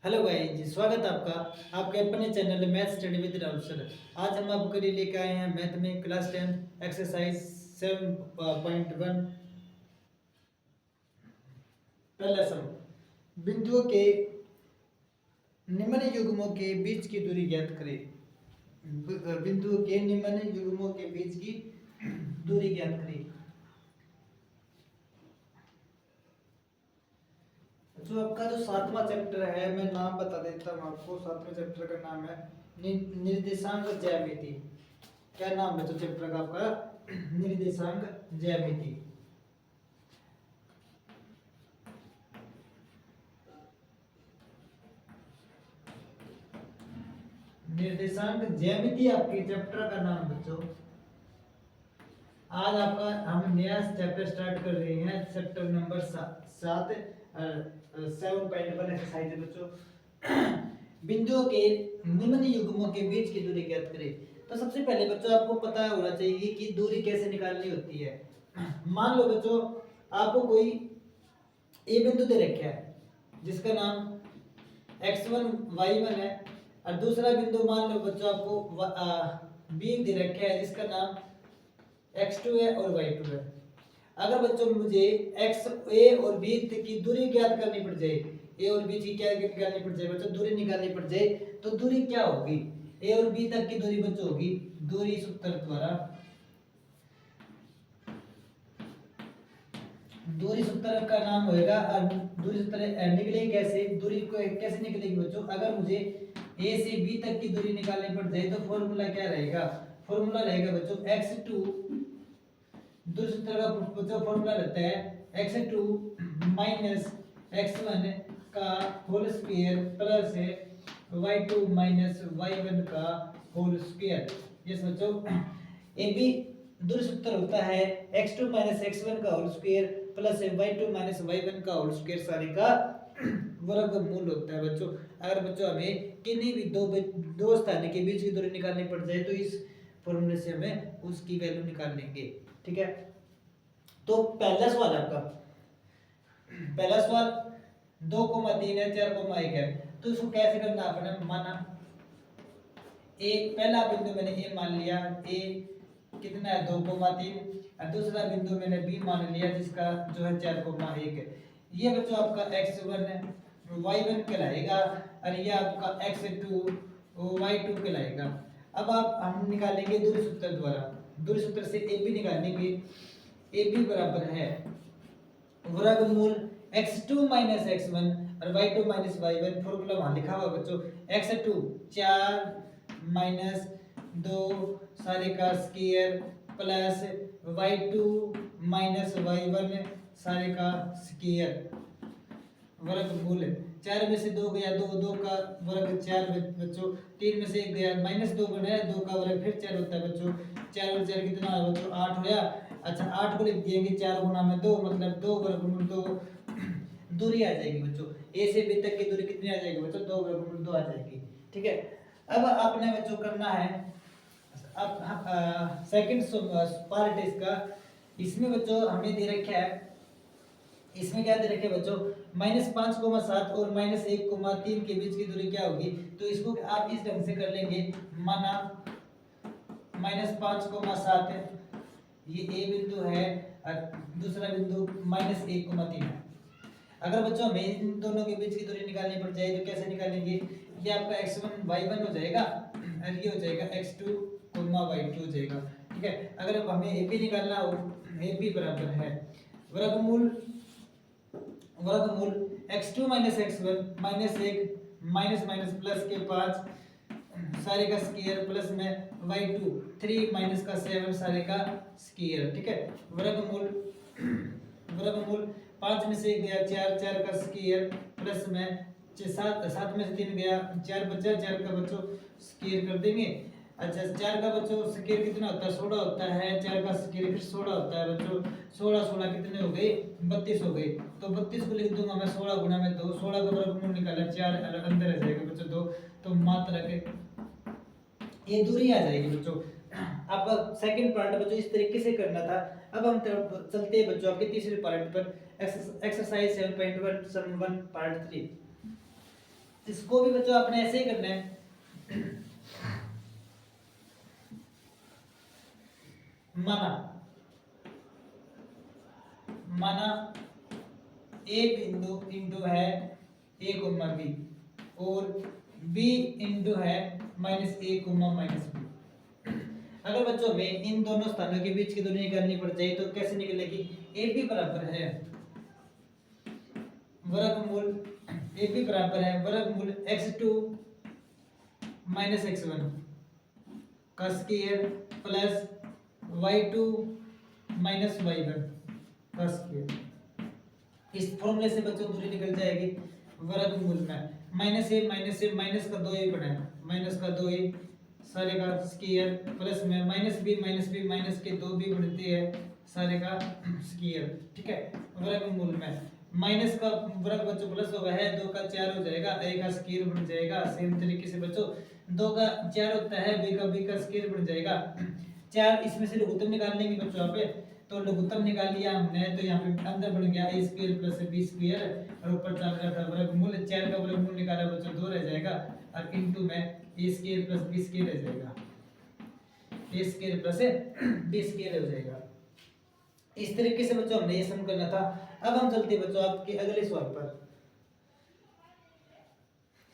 Hello guys जी, स्वागत है आपका आपके अपने channel math study with Rahul sir. आज हम आपके लिए लेकर आए हैं मैथ में क्लास 10 एक्सरसाइज 7.1। पहला सम, बिंदुओं के निम्न युग्मों के बीच की दूरी ज्ञात करें। बिंदुओं के निम्न युग्मों के बीच की दूरी ज्ञात करें। जो आपका जो सातवां चैप्टर है, मैं नाम बता देता हूँ आपको। सातवें चैप्टर का नाम है निर्देशांक ज्यामिति। क्या नाम है तो चैप्टर का आपका? निर्देशांक ज्यामिति। निर्देशांक ज्यामिति आपके चैप्टर का नाम बच्चों। आज आपका हम नया चैप्टर स्टार्ट कर रहे हैं, चैप्टर नंबर 7 7.1 एक्सरसाइज है बच्चों। बिंदुओं के निम्न युग्मों के बीच की दूरी ज्ञात करें। तो सबसे पहले बच्चों आपको पता होना चाहिए कि दूरी कैसे निकालनी होती है। मान लो बच्चों, आपको कोई ए बिंदु दे रखा है जिसका नाम x1 y1 है, और दूसरा बिंदु मान लो बच्चों आपको बी दे रखा है जिसका नाम x2 है और y2 है। अगर बच्चों मुझे x a और b की दूरी ज्ञात करनी पड़ जाए, a और b की क्या निकालनी पड़ जाए बच्चों, दूरी निकालनी पड़ जाए, तो दूरी क्या होगी? a और b तक की दूरी बच्चों होगी दूरी सूत्र द्वारा। दूरी सूत्र का नाम होएगा, और दूरी सूत्र निकलेगी कैसे? दूरी को कैसे निकलेगी बच्चों? अगर मुझे a से b तक की दूरी निकालनी पड़ जाए तो फॉर्मूला क्या रहेगा? फॉर्मूला रहेगा बच्चों x2, दूरी सूत्र का बच्चों फॉर्मूला रहता है x2 माइनस x1 का whole square plus y2 minus y1 का होल स्क्वायर। यस बच्चों, ए बी दूरी सूत्र होता है x2 माइनस x1 का whole square plus y2 minus y1 का होल स्क्वायर सारे का वर्गमूल होता है बच्चों। अगर बच्चों हमें किन्हीं भी दो स्थान के बीच की दूरी निकालनी पड़ जाए तो इस फॉर्मूले से हमें उसकी वैल्यू निकाल लेंगे। ठीक है, तो पहला सवाल आपका, पहला सवाल 2,3 है, 4,1 है, तो इसको कैसे करना आपने? माना एक पहला बिंदु मैंने ए मान लिया, ए कितना है 2,3, और दूसरा बिंदु मैंने बी मान लिया जिसका जो है 4,1 है। ये बच्चों आपका x1 है, y1 कहलाएगा, और ये आपका x2 y2 कहलाएगा। अब आप हम निकालेंगे दूरी सूत्र द्वारा। दूरी सूत्र से ए बी निकालेंगे। ए बी बराबर है वर्गमूल x2 माइनस x1 और y2 माइनस y1। फॉर्मूला वहां लिखा हुआ बच्चों, x2 4 माइनस 2 सारे का square plus y2 minus y1 सारे का स्क्वायर वर्गमूल। 4 में से 2 गया 2, 2 का वर्ग 4 बच्चों, 3 में से 1 गया माइनस 2 बना है, 2 का वर्ग फिर 4 होता है बच्चों। 4 और 4 कितना है बच्चों? 8 होया। अच्छा 8 को लिख दिएंगे 4 गुना में 2, मतलब 2 वर्गमूल 2 दूरी आ जाएगी बच्चों। ए से बी तक की दूरी कितनी आ जाएगी बच्चों? 2 वर्गमूल 2 आ जाएगी। ठीक है, अब आपने बच्चों करना है अब सेकंड पार्ट इसका। इसमें बच्चों हमें दे रखा है, इसमें क्या दे रखे बच्चों? -5,7 और -1,3 के बीच की दूरी क्या होगी? तो इसको आप इस ढंग से कर लेंगे। माना -5,7 है, ये ए बिंदु है, और दूसरा बिंदु -1,3 है। अगर बच्चों हमें इन दोनों के बीच की दूरी निकालनी पड़ जाए तो कैसे निकालेंगे? ये आपका x1 y1 हो जाएगा, और ये हो जाएगा x2 y2 हो जाएगा। ठीक है, अगर अब हमें ए बी निकालना हो, ए बी बराबर है वर्गमूल x2 minus x1 -1 minus minus plus के 5 सारे का स्क्वायर प्लस में y2 3 माइनस का 7 सारे का स्क्वायर। ठीक है, वर्गमूल 5 में से गया 4, 4 का स्क्वायर प्लस में 7 में से 3 गया 4 बचा, 4 का बच्चों स्क्वायर कर देंगे। अच्छा 4 का बच्चों स्क्वायर कितना होता है? 16 होता है। 4 का स्क्वायर फिर 16 होता है बच्चों। 16 16 कितने हो गए? 32 हो गए। तो 32 को लिख दूंगा मैं 16 गुना में 2, 16 का वर्गमूल निकाला 4 अंदर आ जाएगा बच्चों 2, तो मात्रा के ये दूरी आ जाएगी बच्चों। आपका सेकंड पार्ट बच्चों इस तरीके से करना था। अब हम चलते हैं बच्चों आपके तीसरे पार्ट पर, एक्सरसाइज 7.1 सम 1 पार्ट 3। इसको भी बच्चों आपने ऐसे ही करना है। माना माना ए बिंदु इंटू है ए कोमा बी और बी इंटू है माइनस ए कोमा माइनस बी। अगर बच्चों में इन दोनों स्थानों के बीच की दूरी निकालनी पड़ जाए तो कैसे निकलेगी? ए बी बराबर है वर्गमूल ए बी बराबर है वर्गमूल x2 माइनस x1 का square plus y2 minus y1 का स्क्वायर। इस फॉर्मूले से बच्चों दूरी निकल जाएगी वर्गमूल में माइनस ए माइनस का 2a बना है माइनस का 2a सारे का स्क्वायर प्लस में माइनस बी माइनस के 2b बनते हैं सारे का स्क्वायर। ठीक है, वर्गमूल में माइनस का वर्ग बच्चों प्लस होगा है 2 का 4 हो जाएगा a का स्क्वायर बन जाएगा। सेम तरीके से बच्चों 2 का 4 होता है b का स्क्वायर बन जाएगा 4। इसमें से लघुत्तम निकाल लेंगे बच्चों यहाँ पे, तो लघुत्तम निकाल लिया हमने तो यहाँ पे अंदर बन गया a square plus b square और ऊपर चल रहा था वर्गमूल 4 का वर्गमूल निकाला बच्चों 2 रह जाएगा और इनटू में a square plus b square रह जाएगा a square plus b square हो जाएगा। इस तरीके से बच्चों हमने ये सम करना था। अब हम चलते हैं बच्चों आपके अगले सवाल पर।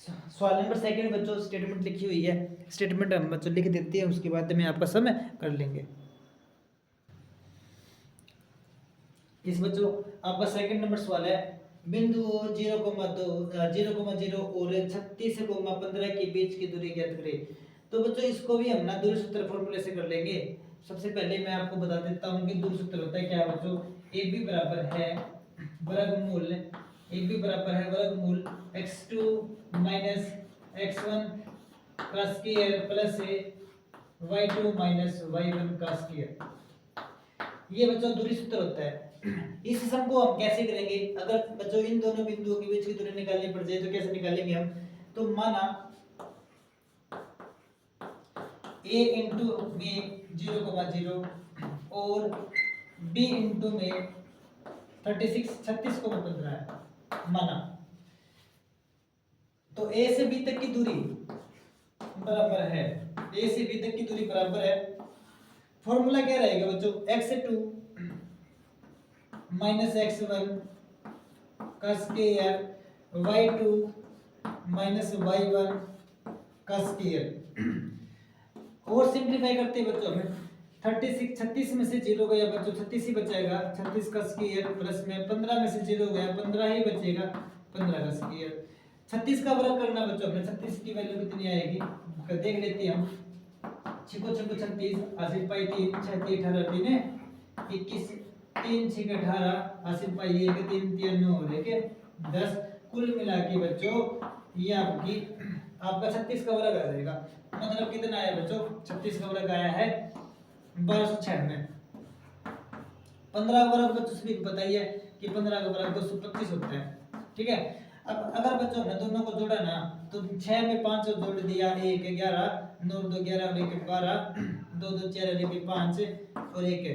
सवाल नंबर 2 बच्चों स्टेटमेंट लिखी हुई है, स्टेटमेंट हम बच्चों लिख देते हैं उसके बाद में आपका सम कर लेंगे। इस बच्चों आपका 2 नंबर सवाल है बिंदु 0,0 और 36,15 के बीच की दूरी ज्ञात करें। तो बच्चों इसको भी हम ना दूरी सूत्र फॉर्मूले से कर लेंगे। सबसे पहले मैं आपको बता देता हूं कि दूरी सूत्र होता है क्या बच्चों, ए बी बराबर है वर्गमूल x2 माइनस x1 का square plus y2 minus y1 का स्क्वायर। ये बच्चों दूरी सूत्र होता है। इस सम को हम कैसे करेंगे? अगर बच्चों इन दोनों बिंदुओं के बीच की दूरी निकालनी पड़ जाए तो कैसे निकालेंगे हम? तो माना a इंटू में 0,0 और b इंटू में 36,15 है माना, तो a से b तक की दूरी बराबर है फॉर्मूला क्या रहेगा बच्चों, x2 माइनस x1 का स्क्वायर y2 माइनस y1 का स्क्वायर। और सिंपलीफाई करते हैं बच्चों हमें 36 में से 0 गया बच्चों 36 ही बचेगा 36 का स्क्वायर प्लस में 15 में से 0 गया 15 ही बचेगा 15 का स्क्वायर। 36 का वर्ग करना बच्चों हमें 36 की वैल्यू कितनी आएगी देख लेते हैं हम। 36 आसिफ पाई 3 6 18 3 21 3 6 18 आसिफ पाई 1 3 3 9 और 1 10 कुल मिला के बच्चों ये आपका 36 का वर्ग आ जाएगा। मतलब कितना आया बच्चों, 36 का वर्ग आया है 1296। 15 वर्ग बच्चों सभी को बताइए कि 15 का वर्ग 225 होता है। ठीक है, अब अगर बच्चों ने दोनों को जोड़ा ना तो 6 में 5 जोड़ दिया 1 11 9 2 11 और 1 12 2 2 4 और 1 5 और 1।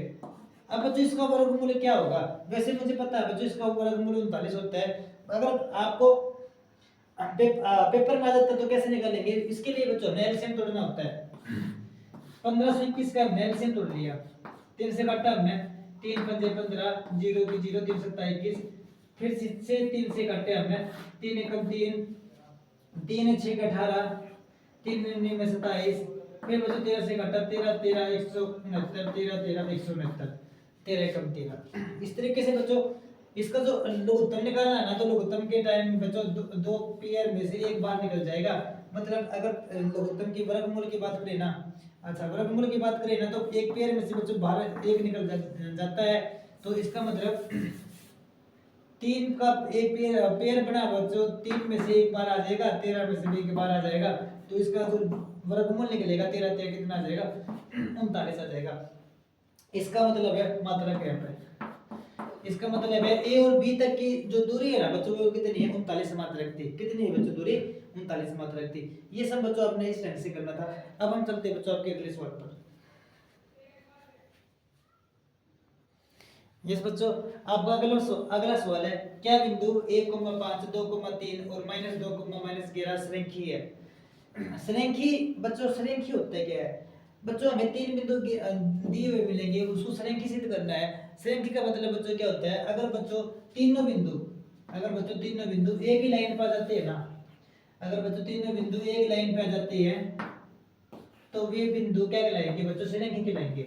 अब बच्चों इसका वर्गमूल क्या होगा? वैसे मुझे पता है बच्चों इसका वर्गमूल 39 होता है। अगर आपको पेपर में आ जाता तो कैसे निकालेंगे? इसके लिए बच्चों ने एलसीएम तोड़ना होता है। 15 से 21 का हमने एलसीएम तोड़ लिया, 3 से काटा हमने 3 पंजे 15 0 की 0 3 7 21 फिर से 3 से काटे हमने 3 एकम 3 3 6 18 3 9 में 27 फिर बच्चों 13 से काटा 13 13 169 13 13 169 13 एकम 13। इस तरीके से बच्चों इसका जो लघुत्तम निकालना है ना तो लघुत्तम के टाइम बच्चों दो पेयर में से एक बार निकल जाएगा। मतलब अगर लघुत्तम की वर्गमूल की बात करें ना, अच्छा वर्गमूल की बात करें ना तो एक पेयर में से बच्चों बाहर एक निकल जाता है। तो इसका मतलब 3 का एक पेयर बना बच्चों 3 में से एक बार आ जाएगा 13 में से एक बार आ जाएगा। तो इसका जो वर्गमूल निकलेगा 13 13 कितना आ जाएगा 39 आ जाएगा। इसका मतलब है मात्रा क्या है, इसका मतलब है ए और बी तक की जो दूरी है ना बच्चों वो कितनी है 39 मात्रक थी। कितनी है बच्चों दूरी 39 मात्रक थी। ये सब बच्चों आपने इस ढंग से करना था। अब हम चलते हैं बच्चों आपके अगले सवाल पर। यस बच्चों, आपका अगला सवाल है, क्या बिंदु 1,5, 2,3 और -2, -11 श्रेणिकी है? श्रेणिकी बच्चों, श्रेणिकी होता है क्या है बच्चों? हमें तीन बिंदु दिए हुए मिलेंगे, उसको श्रेणिकी सिद्ध करना है। श्रेणिकी का मतलब बच्चों क्या होता है? अगर बच्चों तीनों बिंदु एक ही लाइन पर आ जाते हैं ना, अगर बच्चों तीनों बिंदु एक लाइन पे आ जाते हैं तो वे बिंदु क्या कहलाएंगे बच्चों? श्रेणिकी कहलाएंगे।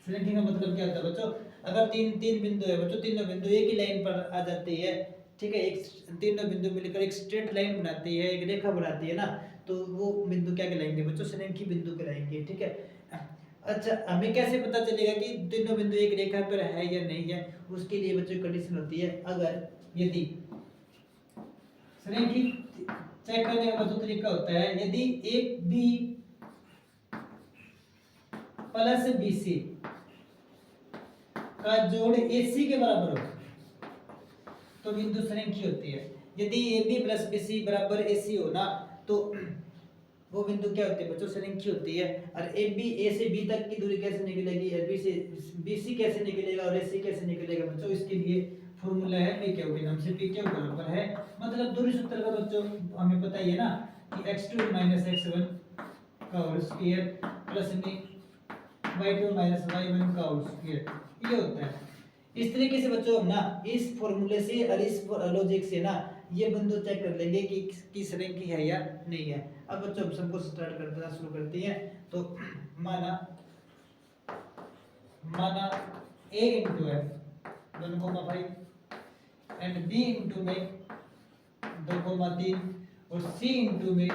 श्रेणिकी का मतलब क्या होता है बच्चों? अगर तीन तीन बिंदु है बच्चों, तीनों बिंदु एक ही लाइन पर आ जाती है, ठीक है, एक तीनों बिंदु मिलकर एक स्ट्रेट लाइन बनाती है, एक रेखा बनाती है ना, तो वो बिंदु क्या कहलाएंगे बच्चों? श्रेणिकी बिंदु कहलाएंगे, ठीक है। अच्छा, हमें कैसे पता चलेगा कि तीनों बिंदु एक रेखा पर है या नहीं है? उसके लिए बच्चों कंडीशन होती है, अगर यदि श्रेणिकी चेक करने का बच्चों तरीका होता है, यदि एक बी प्लस बीसी का जोड़ AC के बराबर हो तो बिंदु श्रेणिकी होती है। यदि AB प्लस BC बराबर AC हो ना, तो वो बिंदु क्या होती है बच्चों? श्रेणिकी होती है। और AB A से B तक की दूरी कैसे निकलेगी, B से BC कैसे निकलेगा और AC कैसे निकलेगा बच्चों? इसके लिए फॉर्मूला है PQ के नाम से, PQ बराबर है, मतलब दूरी सूत्र का बच्चों हमें पता ही है ना कि x2 x1 का होल स्क्वायर प्लस में y2 y1 का होल स्क्वायर, ये होता है। इस तरीके से बच्चों हम ना इस फॉर्मूले से और इस लॉजिक से ना ये बिंदु चेक कर लेंगे कि श्रेणिकी है या नहीं है। अब बच्चों हम सबको स्टार्ट करते हैं, शुरू करते हैं। तो माना A into f 1,5 and B into में 2,3 और C इंटू में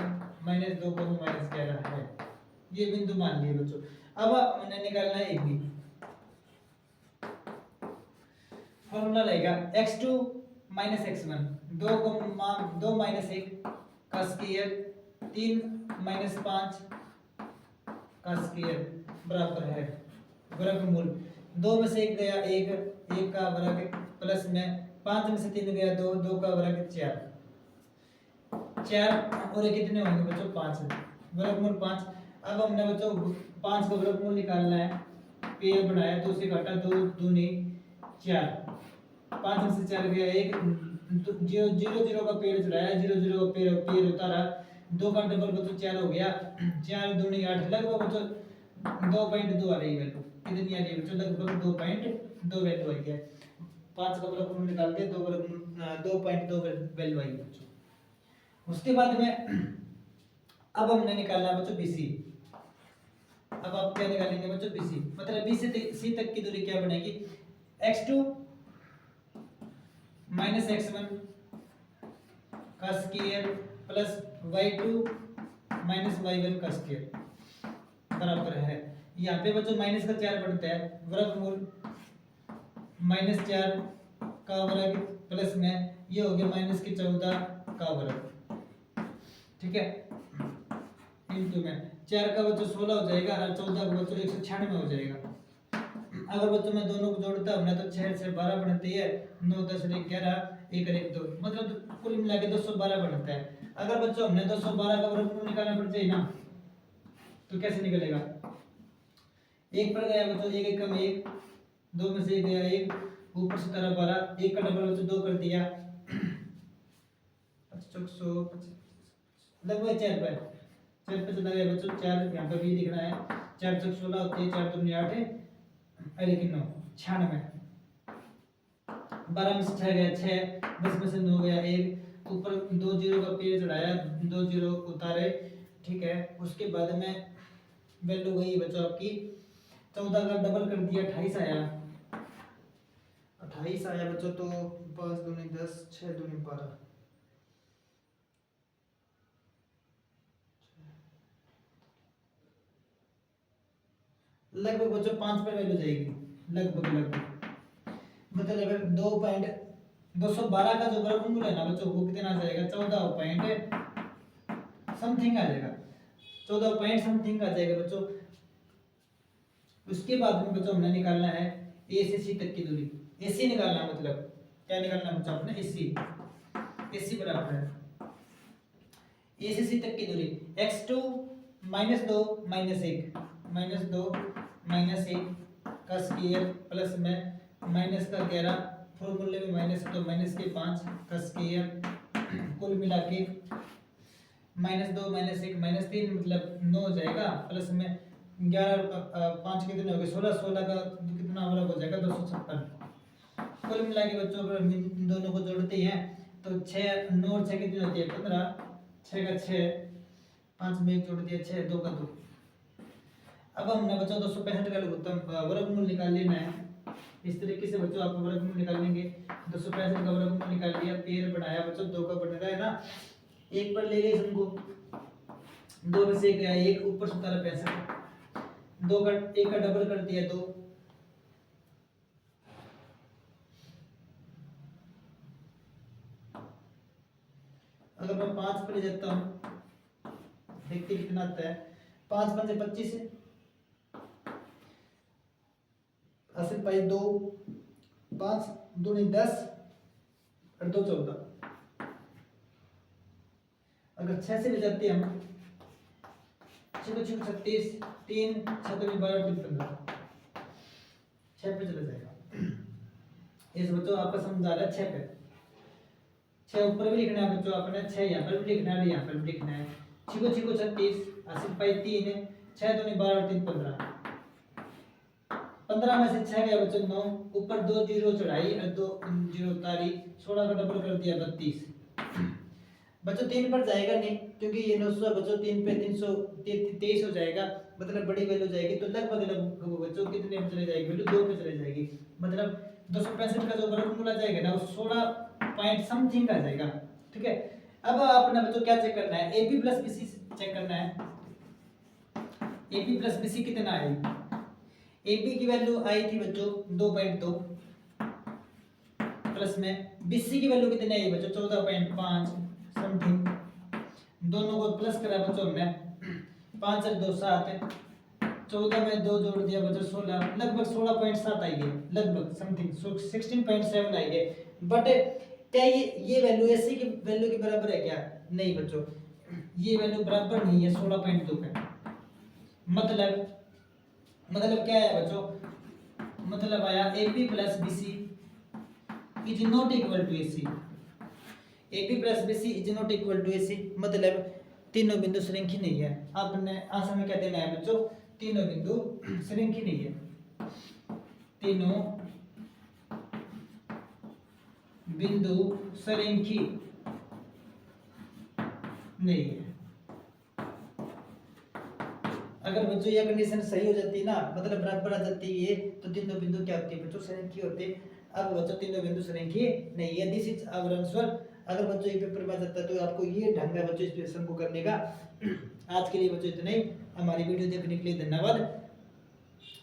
-2,-11 है, ये बिंदु मान लिए बच्चों। अब हमने निकालना है AB। फॉर्मूला रहेगा x2 x1 2 -1 का स्क्वायर 3 -5 का स्क्वायर बराबर है वर्गमूल 2 में से 1 गया 1 का वर्ग प्लस में 5 में से 3 गया 2 का वर्ग 4 और ये कितने होंगे बच्चों? 5 वर्गमूल 5। अब हमने बच्चों 5 का वर्गमूल निकालना है, पेड़ बनाया तो उसे घटा 2 दूनी 4, 5 में से 4 गया 1, 0 का पेड़ चढ़ाया, 0 का पेड़ उतारा, 2 का डबल बच्चों 4 हो गया, 4 दूनी 8, लगभग बच्चों 2.2 आ रही वैल्यू, कितनी आ रही है बच्चों? लगभग 2.2 वैल्यू आई है। 5 का वर्गमूल निकाल के 2.2 वैल्यू आई बच्चों। उसके बाद में अब हमने निकालना है बच्चों BC। अब आप क्या निकालेंगे बच्चों? BC, मतलब B से C तक की दूरी क्या बनेगी? x2 x1 का स्क्वायर प्लस y2 y1 का स्क्वायर बराबर है, यहाँ पे बच्चों माइनस का 4 बनता है, वर्गमूल -4 का वर्ग प्लस में ये हो गया -14 का वर्ग, ठीक है, इनटू में 4 का बच्चों 16 हो जाएगा और 14 का बच्चों 196 हो जाएगा। अगर बच्चों मैं दोनों को जोड़ता हूं ना तो 6 से 12 बनती है, 9 10 11 1 और 1 2, मतलब कुल मिला के 212 बनता है। अगर बच्चों हमने 212 का वर्गमूल निकालना पड़ जाए ना तो कैसे निकलेगा? 1 पर गया बच्चों 1 कम 1, 2 में से 1 गया 1, ऊपर से 12, 1 का डबल बच्चों 2 कर दिया, 100 लगभग 4 पे चला गया बच्चों, 4 यहाँ पर भी दिख रहा है, 4 चौक 16 होती है, 4 दूनी 8 है, लेकिन 9 96, 12 में से 6 गया 6, 10 में से 9 गया 1, ऊपर 2 जीरो का पेड़ चढ़ाया, 2 जीरो उतारे, ठीक है। उसके बाद में वैल्यू गई बच्चों आपकी 14 का डबल कर दिया 28 आया, 28 आया बच्चों, तो 5 दूनी 10, 6 दूनी 12, लगभग बच्चों 5 पर वैल्यू जाएगी, लगभग मतलब अगर 212 का जो वर्गमूल है ना बच्चों वो कितना आ जाएगा? 14 पॉइंट समथिंग आ जाएगा, 14 पॉइंट समथिंग आ जाएगा बच्चों। उसके बाद में बच्चों हमने निकालना है A से C तक की दूरी, AC निकालना, मतलब क्या निकालना बच्चों आपने? AC बराबर है A से C तक की दूरी x2 -2 -1 -2 -1 का स्क्वायर प्लस में माइनस का 11, फॉर्मूले में माइनस तो माइनस के 5 का स्क्वायर, कुल मिला के -2 -1 -3 मतलब 9 हो जाएगा, प्लस में 11 और 5 कितने हो गए 16, 16 का कितना वर्ग हो जाएगा 256। कुल मिला के बच्चों अगर इन दोनों को जोड़ते हैं तो 6 9 और 6 कितनी होती है 15, 6 का 6, 5 में 1 जोड़ दिया 6, 2 का 2। अब हमने बच्चों 265 का वर्गमूल निकाल लेना है। इस तरीके से बच्चों आप वर्गमूल निकालेंगे। 265 का वर्गमूल निकाल लिया, पेड़ बनाया बच्चों, 2 का बन रहा है ना, 1 पर ले गए इसको, 2 में से 1 गया 1, ऊपर 17 65, 2 का 1 का डबल कर दिया 2, अगर मैं 5 पर ले जाता हूँ देखते कितना आता है, 5 5 से 25 है, 80 पाई 2, 5 2 नहीं 10 और 2 14। अगर 6 से ले जाते हैं हम 6 को 6 36, 3 6 तो 12 3 15, 6 पे चला जाएगा। इस बच्चों आपका समझा रहा है 6 पे, 6 ऊपर भी लिखना है बच्चों आपने, 6 यहाँ पर भी लिखना है, यहाँ पर भी लिखना है। 6 को 36, 80 पाई 3 है, 6 तो नहीं 12 3 15, 15 में से 6 गया बच्चों 9, ऊपर 2 जीरो चढ़ाई और 2 जीरो उतारी, 16 का डबल कर दिया 32। बच्चों 3 पर जाएगा नहीं क्योंकि ये 900 बच्चों 3 पे 323 हो जाएगा, मतलब बड़ी वैल्यू जाएगी, तो लगभग बच्चों कितने में चले जाएगी वैल्यू 2 पे चले जाएगी, मतलब 265 का जो वर्गमूल आ जाएगा ना वो 16 पॉइंट समथिंग आ जाएगा। ठीक है, अब आपने बच्चों क्या चेक करना है, AB प्लस BC चेक करना है। AB प्लस BC कितना है, AB की वैल्यू आई थी बच्चों 2.2, प्लस में BC की वैल्यू कितनी आई बच्चों 14.5 समथिंग, दोनों को प्लस करा बच्चों हमने, 5 और 2 7, 14 में 2 जोड़ दिया बच्चों 16, लगभग 16.7 आएगी, लगभग समथिंग 16.7 आएगी। बट क्या ये वैल्यू एसी की वैल्यू के बराबर है क्या, नहीं बच्चों, ये वैल्यू बराबर नहीं है 16.2 का। मतलब क्या है बच्चों, मतलब आया AB plus BC is not equal to AC, AB plus BC is not equal to AC, मतलब तीनों बिंदु श्रेणी नहीं है। आपने आंसर में क्या देना है बच्चों, तीनों बिंदु श्रेणी नहीं है, तीनों बिंदु श्रेणी नहीं है। अगर बच्चों ये कंडीशन सही हो जाती है ना, मतलब बराबर आ जाती है ये, तो तीनों बिंदु क्या होती है बच्चों श्रेणी होते हैं। अब बच्चों तीनों बिंदु श्रेणी नहीं है, दिस इज आवर आंसर। अगर बच्चों ये पेपर में जाता है तो आपको ये ढंग है बच्चों इस क्वेश्चन को करने का। आज के लिए बच्चों इतना ही, हमारी वीडियो देखने के लिए धन्यवाद।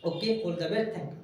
Okay, all the best, thank you.